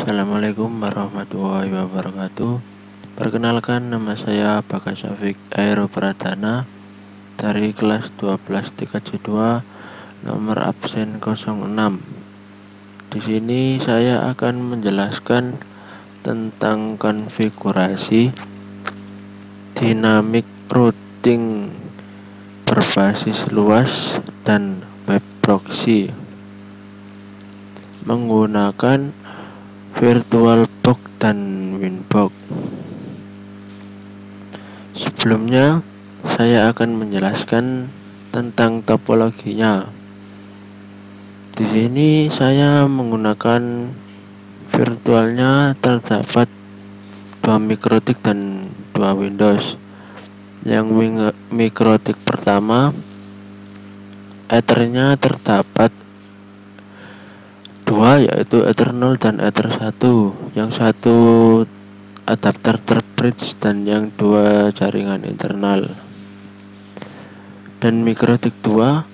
Assalamualaikum warahmatullahi wabarakatuh. Perkenalkan, nama saya Bagas Syafiq Aero Pradana dari kelas 12 TKJ2 nomor absen 06. Di sini saya akan menjelaskan tentang konfigurasi dynamic routing berbasis luas dan web proxy menggunakan VirtualBox dan Winbox. Sebelumnya, saya akan menjelaskan tentang topologinya. Di sini saya menggunakan virtualnya terdapat 2 mikrotik dan 2 Windows. Yang mikrotik pertama, Ethernya terdapat 2, yaitu Ether 0 dan Ether 1. Yang satu adapter terbridge dan yang 2 jaringan internal. Dan mikrotik 2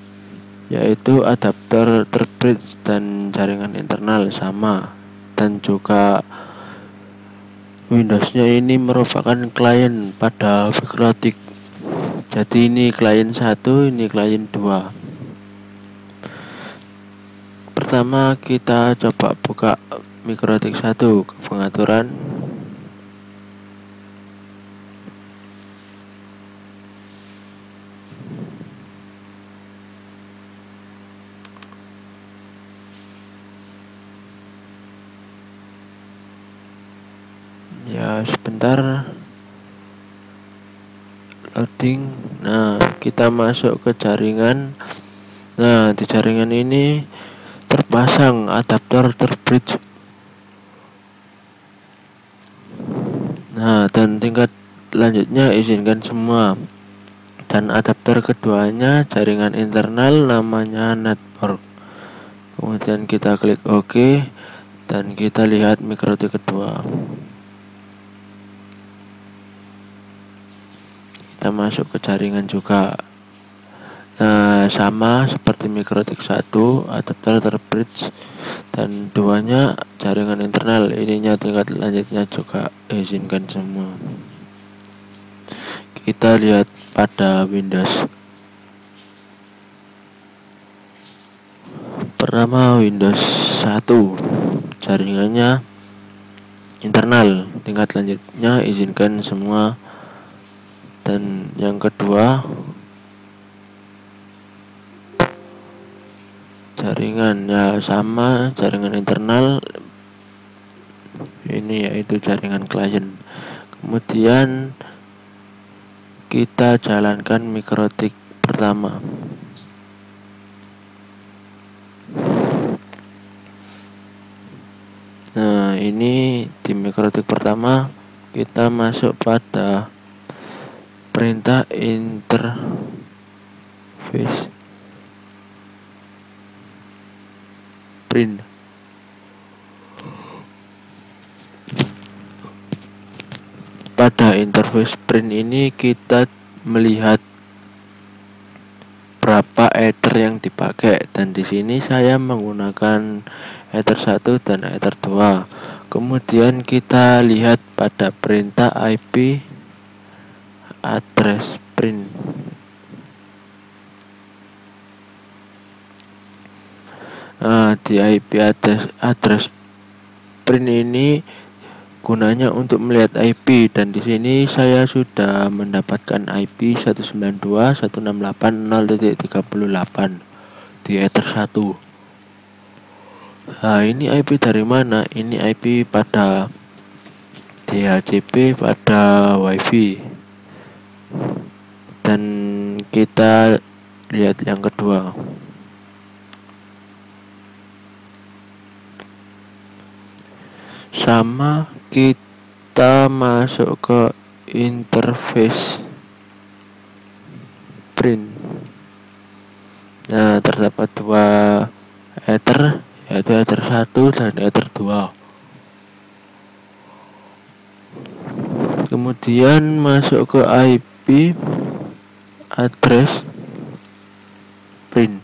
yaitu adapter terbridge dan jaringan internal sama, dan juga Windowsnya ini merupakan klien pada mikrotik. Jadi ini klien 1, ini klien 2. Pertama kita coba buka mikrotik 1 ke pengaturan. Ya, sebentar loading. Nah, kita masuk ke jaringan. Nah, di jaringan ini terpasang adapter terbridge. Nah, dan tingkat lanjutnya izinkan semua. Dan adapter keduanya jaringan internal, namanya network. Kemudian kita klik OK dan kita lihat mikrotik kedua. Kita masuk ke jaringan juga. Nah, sama seperti mikrotik 1, adapter terbridge dan 2-nya jaringan internal. Ininya tingkat lanjutnya juga izinkan semua. Kita lihat pada Windows. Pertama Windows 1, jaringannya internal, tingkat lanjutnya izinkan semua. Dan yang kedua jaringannya sama, jaringan internal, ini yaitu jaringan klien. Kemudian kita jalankan mikrotik pertama. Nah, ini di mikrotik pertama kita masuk pada perintah interface print. Pada interface print ini kita melihat berapa Ether yang dipakai, dan di sini saya menggunakan Ether 1 dan Ether 2. Kemudian kita lihat pada perintah IP address print. Nah, di IP address print ini gunanya untuk melihat IP, dan di sini saya sudah mendapatkan IP 192.168.0.38 di Ether 1. Nah, ini IP dari mana? Ini IP pada DHCP pada WiFi. Dan kita lihat yang kedua. Sama, kita masuk ke interface print. Nah, terdapat 2 Ether, yaitu Ether 1 dan Ether 2. Kemudian masuk ke IP address print.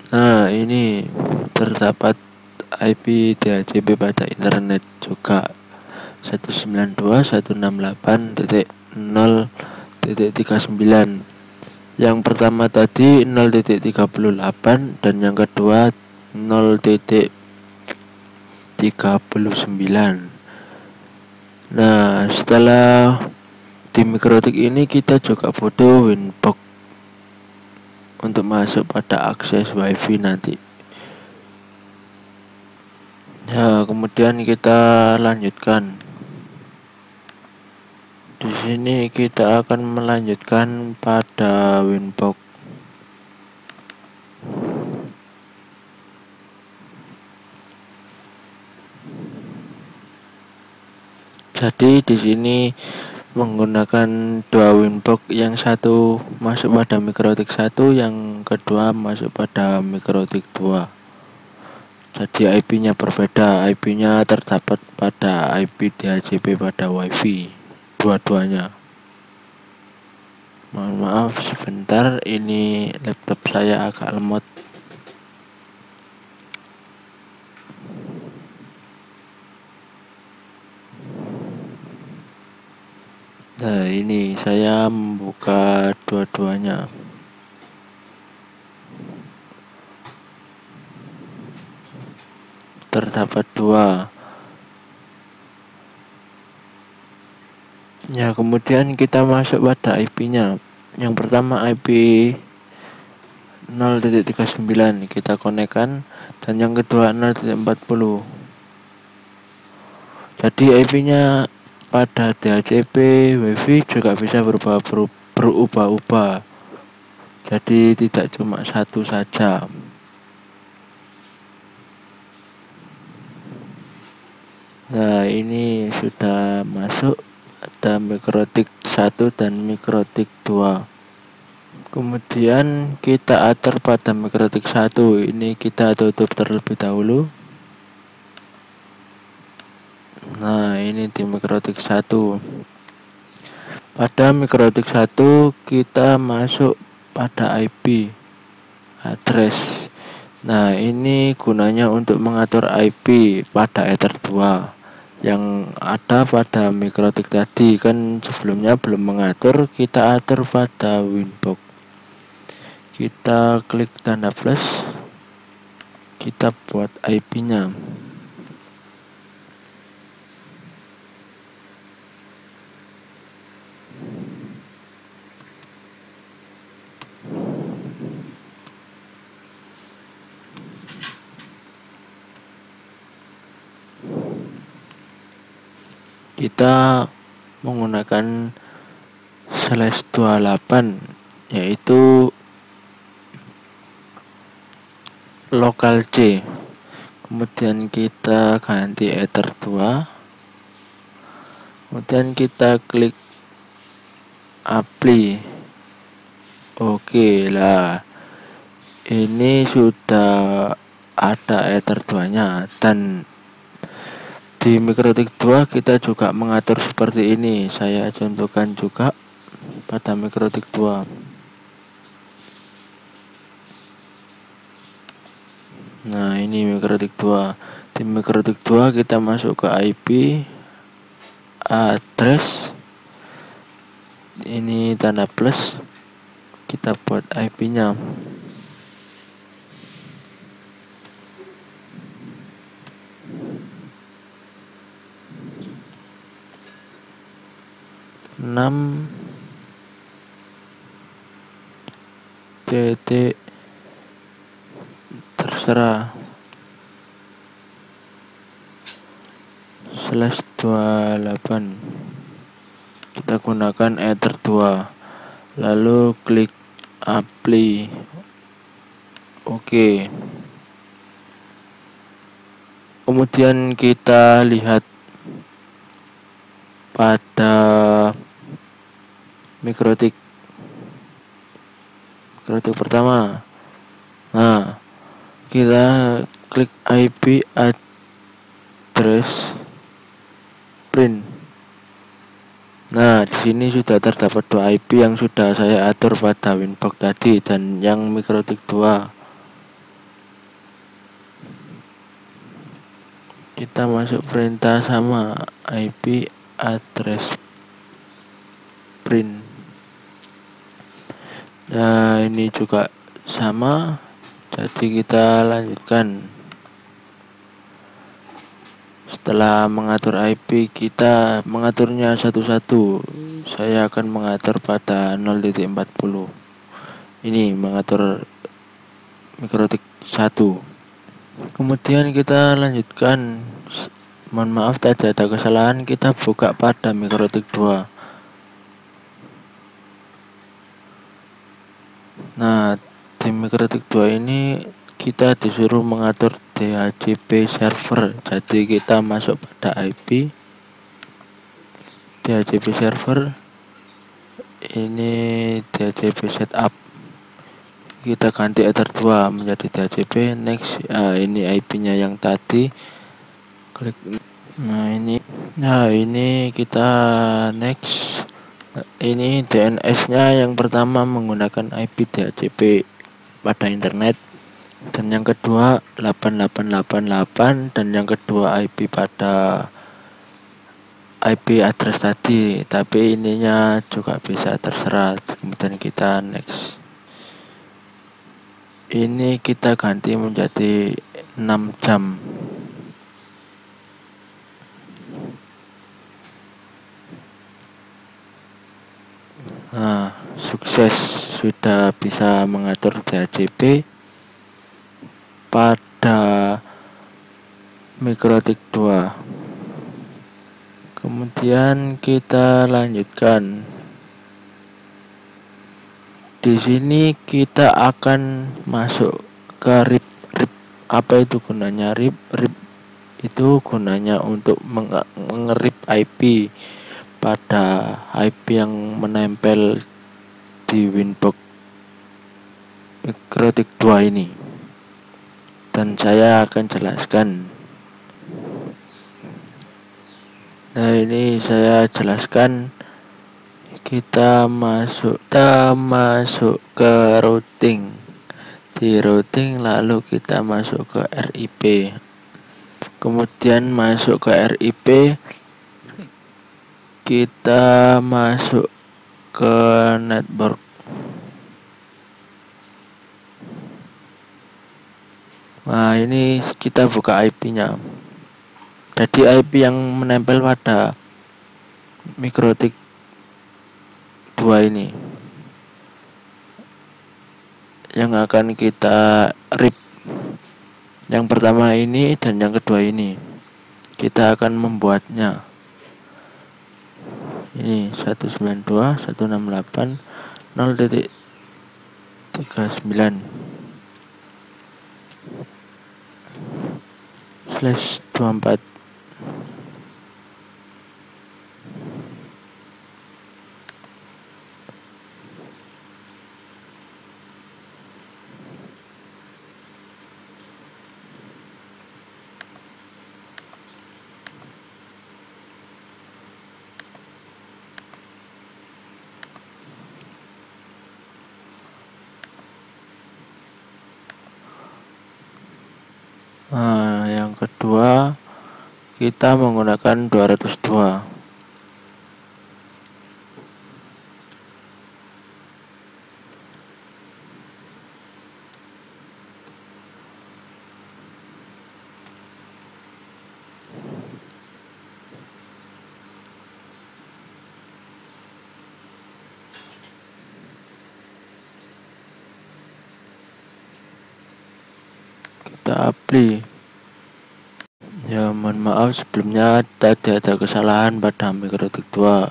Nah, ini terdapat IP DHCP pada internet juga 192.168.0.39. Yang pertama tadi 0.38 dan yang kedua 0.39. Nah, setelah di mikrotik ini kita juga butuh Winbox untuk masuk pada akses WiFi nanti. Ya, kemudian kita lanjutkan. Di sini kita akan melanjutkan pada Winbox. Jadi di sini menggunakan dua Winbox, yang satu masuk pada mikrotik 1, yang kedua masuk pada mikrotik 2. Jadi IP-nya berbeda, IP-nya terdapat pada IP DHCP pada WiFi dua-duanya. Mohon maaf sebentar, ini laptop saya agak lemot. Nah, ini saya membuka dua-duanya. Terdapat dua. Ya, kemudian kita masuk pada IP-nya. Yang pertama IP 0.39 kita konekkan, dan yang kedua 0.40. Jadi IP-nya pada DHCP WiFi juga bisa berubah-ubah. Jadi tidak cuma satu saja. Nah, ini sudah masuk ada mikrotik 1 dan mikrotik 2. Kemudian kita atur pada mikrotik 1. Ini kita tutup terlebih dahulu. Nah, ini di mikrotik 1. Pada mikrotik 1 kita masuk pada IP address. Nah, ini gunanya untuk mengatur IP pada Ether 2 yang ada pada mikrotik tadi. Kan sebelumnya belum mengatur, kita atur pada Winbox. Kita klik tanda plus, kita buat IP-nya. Kita menggunakan /28, yaitu lokal C. Kemudian kita ganti Ether 2. Kemudian kita klik apply. Oke lah, ini sudah ada Ether 2 nya, dan di mikrotik 2 kita juga mengatur seperti ini. Saya contohkan juga pada mikrotik 2. Nah, ini mikrotik 2. Di mikrotik 2 kita masuk ke IP address. Ini tanda plus, kita buat IP-nya. titik terserah /28. Kita gunakan Ether 2, lalu klik apply. Oke. Kemudian kita lihat pada mikrotik pertama. Nah, kita klik IP address print. Nah, di sini sudah terdapat dua IP yang sudah saya atur pada Winbox tadi dan yang mikrotik 2. kita masuk perintah sama IP address print. Nah, ini juga sama, jadi kita lanjutkan. Setelah mengatur IP, kita mengaturnya satu-satu. Saya akan mengatur pada 0.40. Ini mengatur mikrotik 1. Kemudian kita lanjutkan. Mohon maaf tadi ada kesalahan, kita buka pada mikrotik 2. Nah, di mikrotik 2 ini kita disuruh mengatur DHCP server. Jadi kita masuk pada IP DHCP server, ini DHCP setup, kita ganti ether 2 menjadi DHCP. Next, ini IP nya yang tadi, klik. Nah ini kita next. Ini DNS nya yang pertama menggunakan IP DHCP pada internet, dan yang kedua 8888, dan yang kedua IP pada IP address tadi, tapi ininya juga bisa terserah. Kemudian kita next. Ini kita ganti menjadi 6 jam. Nah, sukses, sudah bisa mengatur DHCP pada mikrotik 2. Kemudian kita lanjutkan. Di sini kita akan masuk ke RIP. RIP apa itu gunanya RIP? RIP itu gunanya untuk mengerip IP pada IP yang menempel di Winbox mikrotik 2 ini, dan saya akan jelaskan. Nah, ini saya jelaskan. Kita masuk ke routing. Di routing lalu kita masuk ke RIP. Kemudian masuk ke RIP, kita masuk ke network. Nah, ini kita buka IP-nya. Jadi IP yang menempel pada mikrotik 2 ini yang akan kita RIP. Yang pertama ini dan yang kedua ini kita akan membuatnya. Ini 192.168.0.39/24. Nah, yang kedua kita menggunakan 202. Kita apply. Ya, mohon maaf sebelumnya tadi ada kesalahan pada mikrotik 2.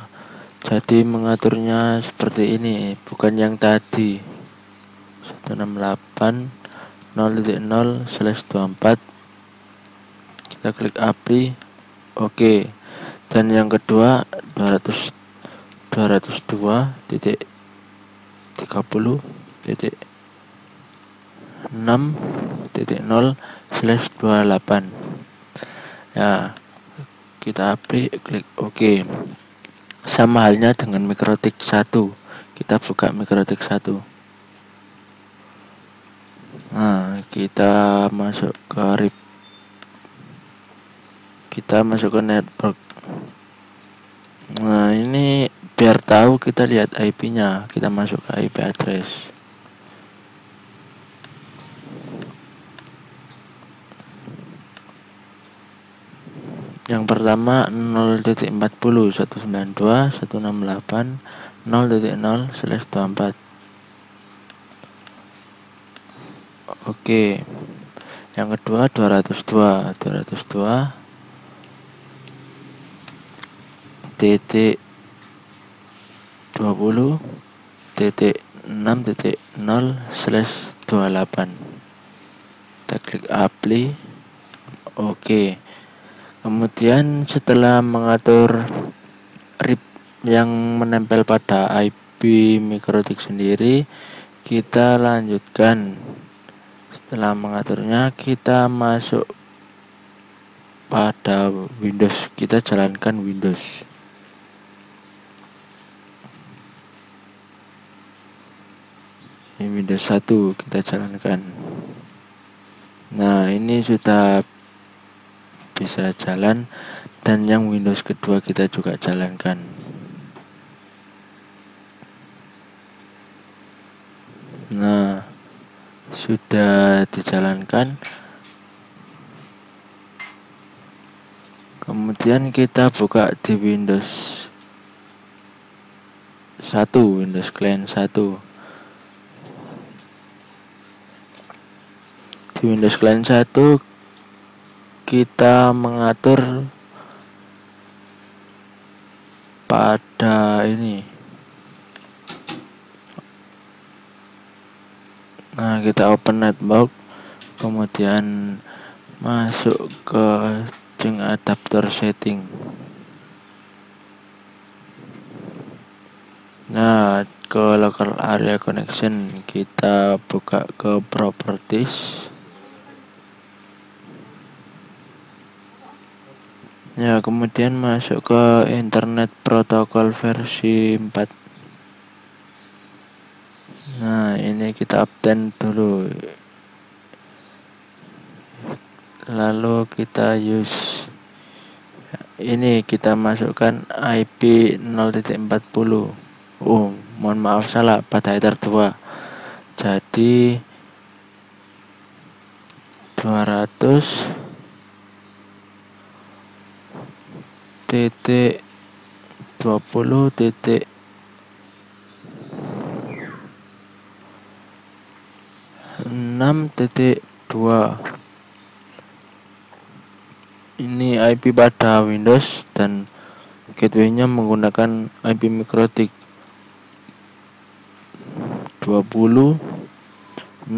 Jadi mengaturnya seperti ini, bukan yang tadi. 168.0.0/24. Kita klik apply. Oke. Dan yang kedua 222.30.6.0/28. Ya, kita apply, klik OK. Sama halnya dengan mikrotik 1. Kita buka mikrotik 1. Nah, kita masuk ke RIP. kita masuk ke network. Nah, ini biar tahu kita lihat IP-nya, kita masuk ke IP address. Yang pertama 0.40.192.168.0.0/24. Oke. Yang kedua 202 titik 20.6.0/28. Kita klik apply. Oke. Kemudian setelah mengatur RIP yang menempel pada IP mikrotik sendiri, kita lanjutkan. Setelah mengaturnya, kita masuk pada Windows, kita jalankan Windows. Ini Windows 1 kita jalankan. Nah, ini sudah bisa jalan, dan yang Windows kedua kita juga jalankan. Nah, sudah dijalankan. Kemudian kita buka di Windows 1, Windows Client 1. Di Windows Client 1 kita mengatur pada ini. Nah, kita open network, kemudian masuk ke jeng adapter setting. Nah, ke local area connection kita buka ke properties. Ya, kemudian masuk ke internet protokol versi 4. Nah, ini kita update dulu. Lalu kita use. Ini kita masukkan IP 0.40. Oh, mohon maaf salah pada header 2. Jadi 200 titik 20 titik 6.2. Ini IP pada Windows dan gateway-nya menggunakan IP mikrotik 20.6.1.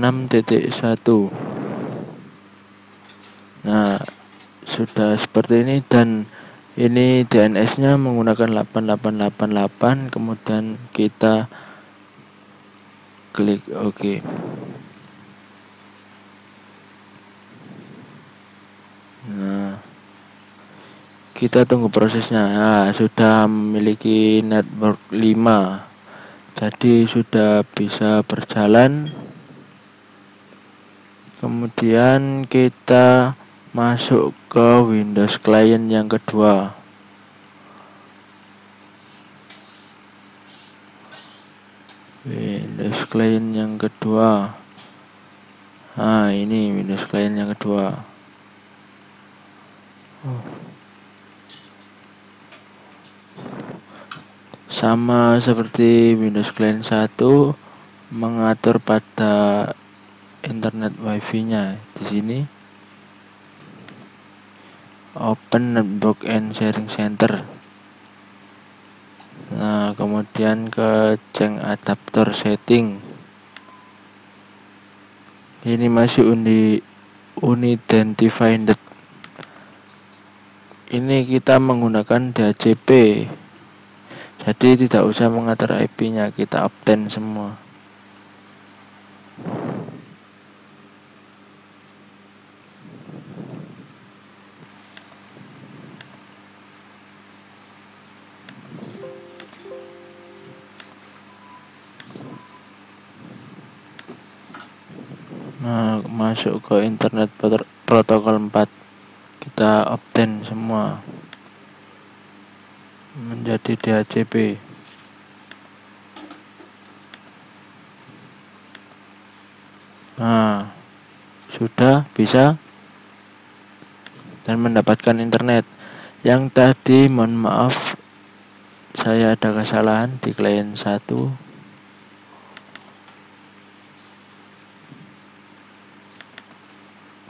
Nah, sudah seperti ini, dan ini DNS-nya menggunakan 8888. Kemudian kita klik OK. Nah, kita tunggu prosesnya. Nah, sudah memiliki network 5. Jadi sudah bisa berjalan. Kemudian kita masuk ke Windows Client yang kedua. Windows Client yang kedua. Nah, ini Windows Client yang kedua. Sama seperti Windows Client 1, mengatur pada internet wifi-nya. Di sini open network and sharing center. Nah, kemudian ke jeng adapter setting. Ini masih unidentified. Ini kita menggunakan DHCP. Jadi tidak usah mengatur IP-nya, kita obtain semua. Nah, masuk ke internet protokol 4. Kita kita obtain semua menjadi DHCP. Nah, sudah bisa dan mendapatkan internet. Yang tadi mohon maaf, saya ada kesalahan di klien 1.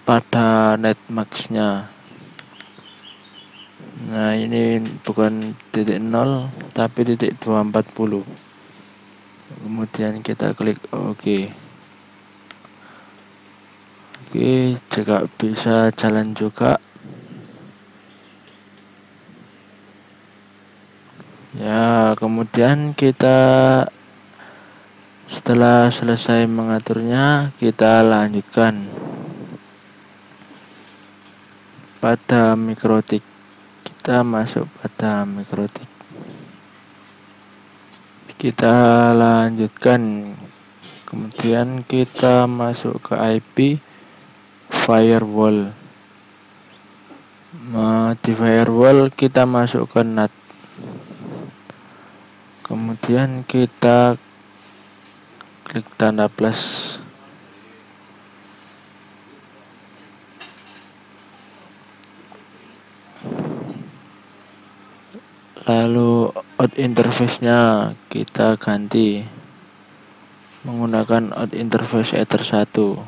Pada netmax-nya. Nah, ini bukan titik 0 tapi titik 240. Kemudian kita klik OK. Oke, jika bisa jalan juga. Ya, kemudian kita setelah selesai mengaturnya, kita lanjutkan pada mikrotik. Kita masuk pada mikrotik. Kita lanjutkan. Kemudian kita masuk ke IP firewall. Di firewall kita masuk ke NAT. Kemudian kita klik tanda plus. Lalu out interface-nya kita ganti menggunakan out interface Ether 1.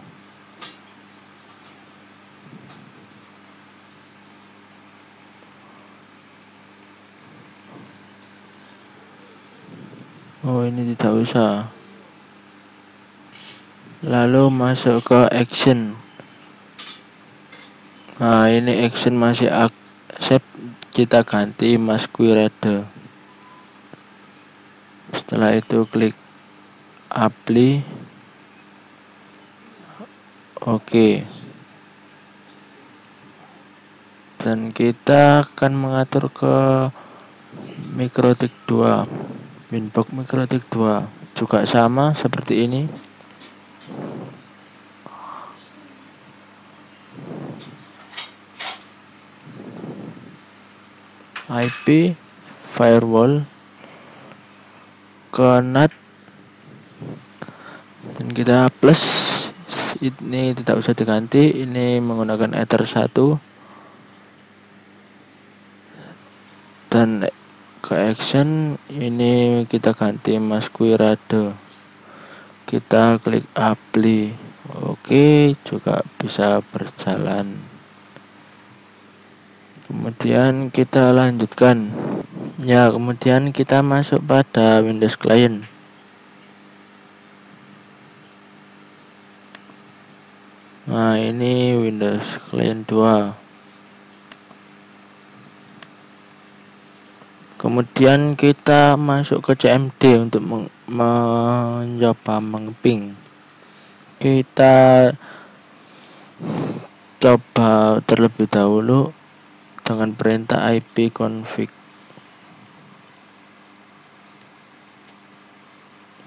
Oh, ini tidak usah. Lalu masuk ke action. Nah, ini action masih accept, kita ganti masquerade. Setelah itu klik apply. Oke. Dan kita akan mengatur ke mikrotik 2. Winbox mikrotik 2 juga sama seperti ini. IP firewall ke NAT dan kita plus. Ini tidak usah diganti, ini menggunakan Ether 1 dan ke action ini kita ganti masquerade. Kita klik apply. Oke, juga bisa berjalan. Kemudian kita lanjutkan. Ya, kemudian kita masuk pada Windows Client. Nah, ini Windows Client 2. Kemudian kita masuk ke CMD untuk mencoba mengping. Kita coba terlebih dahulu dengan perintah ipconfig.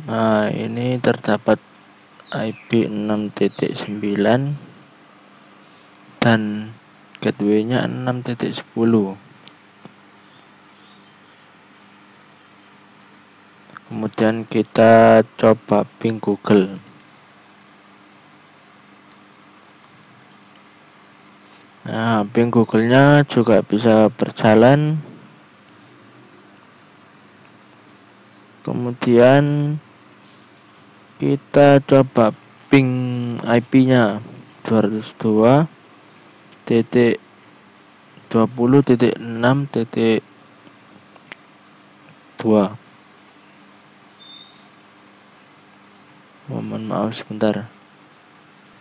Nah, ini terdapat IP 6.9 dan gateway-nya 6.10. Kemudian kita coba ping Google. Nah, ping Google-nya juga bisa berjalan. Kemudian kita coba ping IP-nya 202.20.6.2. Mohon maaf sebentar.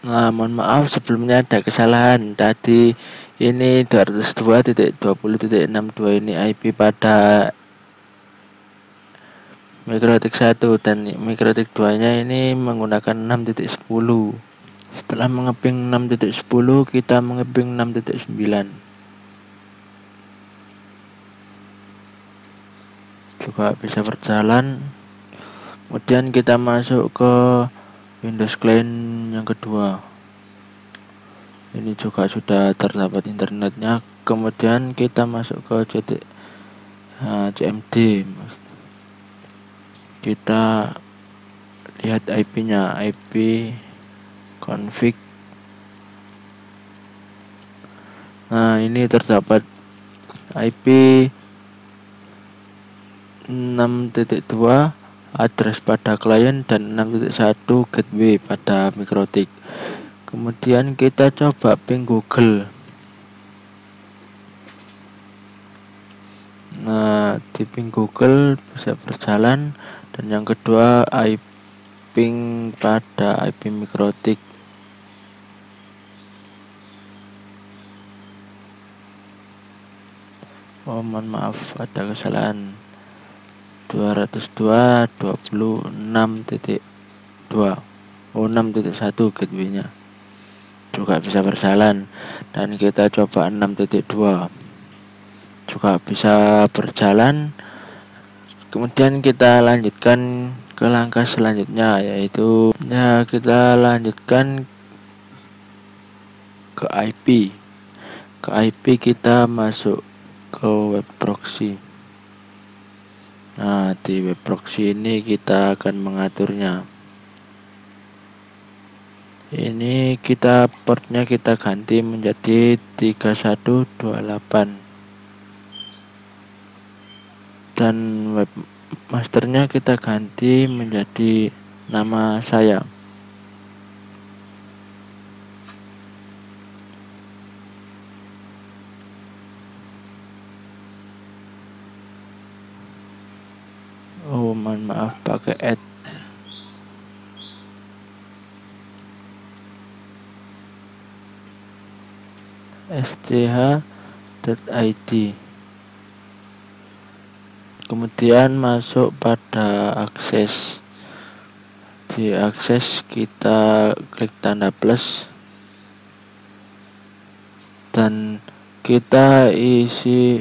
Nah, mohon maaf sebelumnya ada kesalahan. Tadi ini 202.20.62 ini IP pada mikrotik 1 dan mikrotik 2 nya ini menggunakan 6.10. Setelah mengeping 6.10 kita mengeping 6.9. Juga bisa berjalan. Kemudian kita masuk ke Windows Client yang kedua. Ini juga sudah terdapat internetnya. Kemudian kita masuk ke CMD. Kita lihat IP-nya, IP config. Nah, ini terdapat IP 6.2 address pada klien dan 6.1 gateway pada MikroTik. Kemudian kita coba ping Google. Nah, di ping Google bisa berjalan. Dan yang kedua, ping pada IP MikroTik. Oh, mohon maaf, ada kesalahan. 202.26.2 oh 6.1 gateway-nya juga bisa berjalan. Dan kita coba 6.2 juga bisa berjalan. Kemudian kita lanjutkan ke langkah selanjutnya, yaitu kita lanjutkan ke IP. Ke IP kita masuk ke web proxy. Nah, di web proxy ini kita akan mengaturnya. Ini portnya kita ganti menjadi 3128. Dan webmasternya kita ganti menjadi nama saya. Oh, mohon maaf, pakai add. sth.id. Kemudian masuk pada akses. Di akses kita klik tanda plus dan kita isi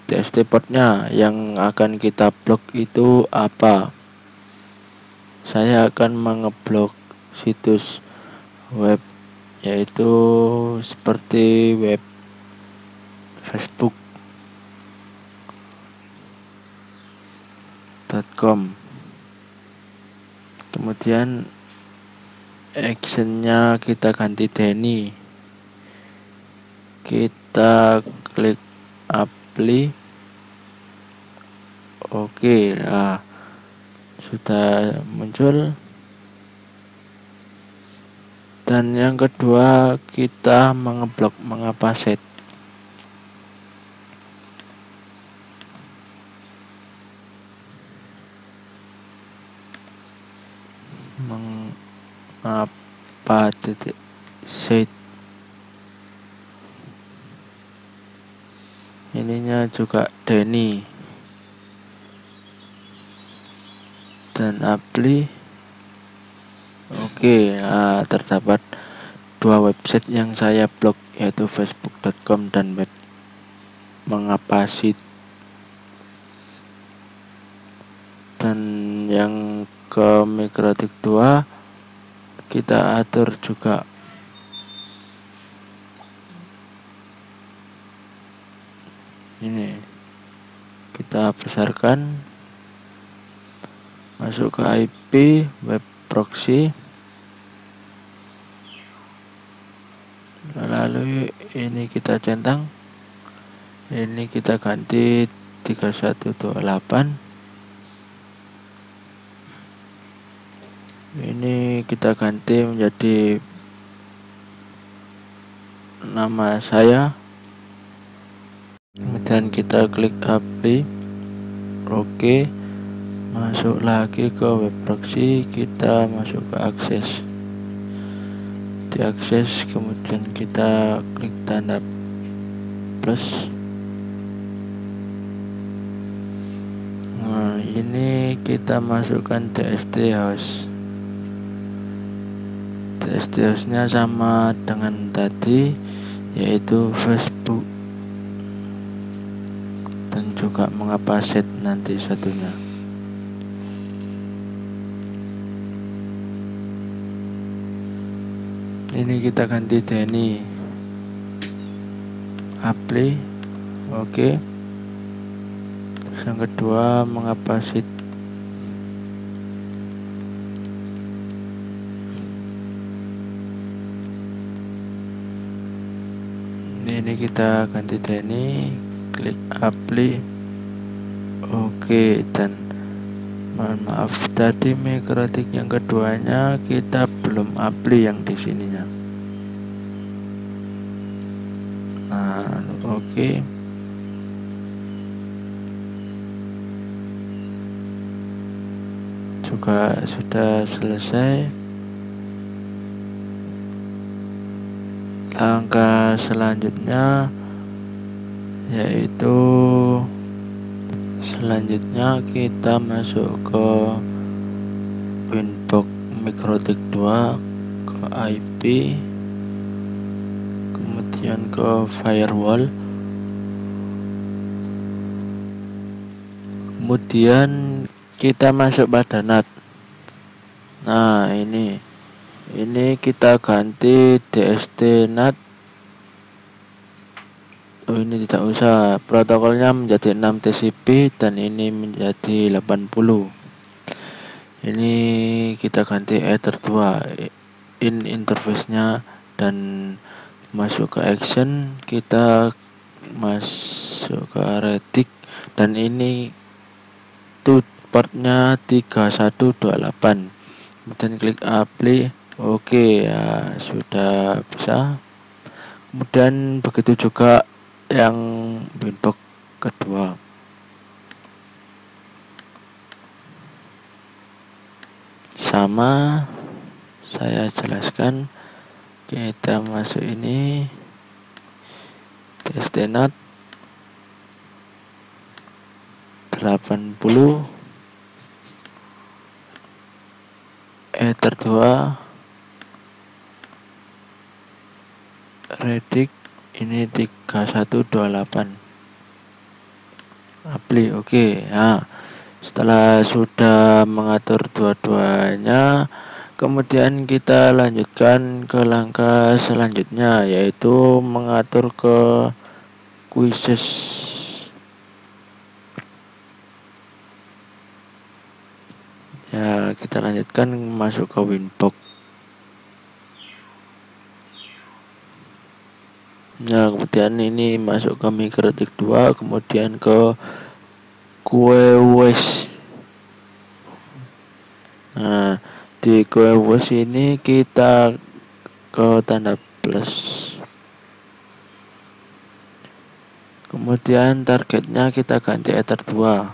TXT portnya. Yang akan kita blok itu apa? Saya akan mengeblok situs web, yaitu seperti web facebook.com. Kemudian actionnya kita ganti Denny. Kita klik apply. Oke, sudah muncul. Dan yang kedua, kita mengeblok mengapaset. Mengapa.set. Ininya juga Denny. Dan apply. Oke, terdapat dua website yang saya blok, yaitu facebook.com dan web mengapasit. Dan yang ke MikroTik 2 kita atur juga. Ini kita besarkan, masuk ke IP web proxy, lalu ini kita centang, ini kita ganti 3128. Ini kita ganti menjadi nama saya. Kemudian kita klik apply. Oke, masuk lagi ke web proxy, kita masuk ke akses. Di akses kemudian kita klik tanda plus. Nah, ini kita masukkan DST host. DST hostnya sama dengan tadi, yaitu Facebook dan juga mengapaset nanti satunya. Ini kita ganti Denny. apply. Oke. Terus yang kedua, mengapa sheet ini kita ganti ini, klik apply. Oke, dan mohon maaf tadi mikrotik yang keduanya kita belum apply yang di sininya. Nah, oke. Juga sudah selesai. Langkah selanjutnya yaitu kita masuk ke Winbox Mikrotik 2, ke IP, kemudian ke firewall, kemudian kita masuk pada NAT. Nah, ini kita ganti DST NAT. Oh, ini tidak usah, protokolnya menjadi 6 TCP dan ini menjadi 80. Ini kita ganti Ether 2 in interface-nya, dan masuk ke action, kita masuk ke Retic, dan ini portnya 3128. Kemudian klik apply. Oke, ya sudah bisa. Kemudian begitu juga yang Winbox kedua. Sama, saya jelaskan. Kita masuk ini DST-NAT 80, Ether 2, Retic ini 3128. Apply. Oke. Nah, setelah sudah mengatur dua-duanya, kemudian kita lanjutkan ke langkah selanjutnya, yaitu mengatur ke quizzes. Ya, kita lanjutkan masuk ke Winbox. Nah, kemudian ini masuk ke Mikrotik 2, kemudian ke QoS. Nah, di QoS ini kita ke tanda plus. Kemudian targetnya kita ganti Ether 2.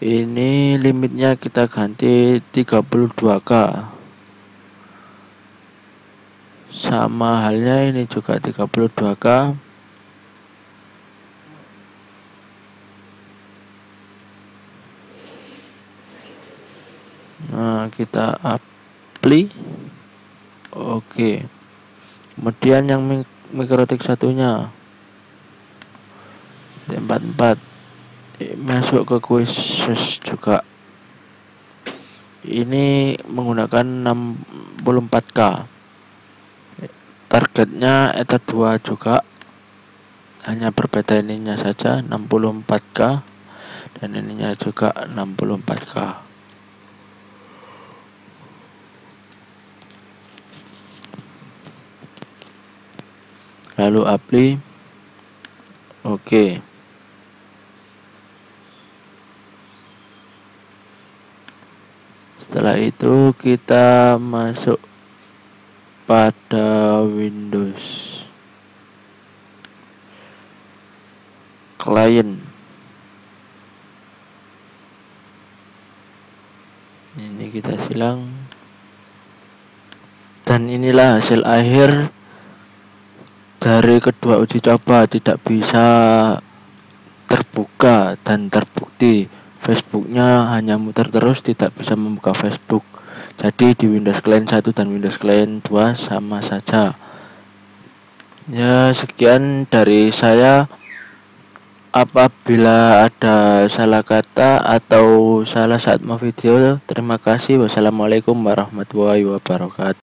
Ini limitnya kita ganti 32K. Sama halnya ini juga 32K. Nah, kita apply. Oke. Kemudian yang Mikrotik satunya 44 masuk ke quizzes juga. Ini menggunakan 64K. Targetnya Ether 2 juga, hanya berbeda ininya saja 64K, dan ininya juga 64K. Lalu apply. Oke. Setelah itu kita masuk pada Windows Client. Ini kita silang, dan inilah hasil akhir dari kedua uji coba. Tidak bisa terbuka dan terbukti. Facebooknya hanya muter terus, tidak bisa membuka Facebook. Jadi di Windows Client 1 dan Windows Client 2 sama saja. Ya, sekian dari saya. Apabila ada salah kata atau salah saat mau video, terima kasih. Wassalamualaikum warahmatullahi wabarakatuh.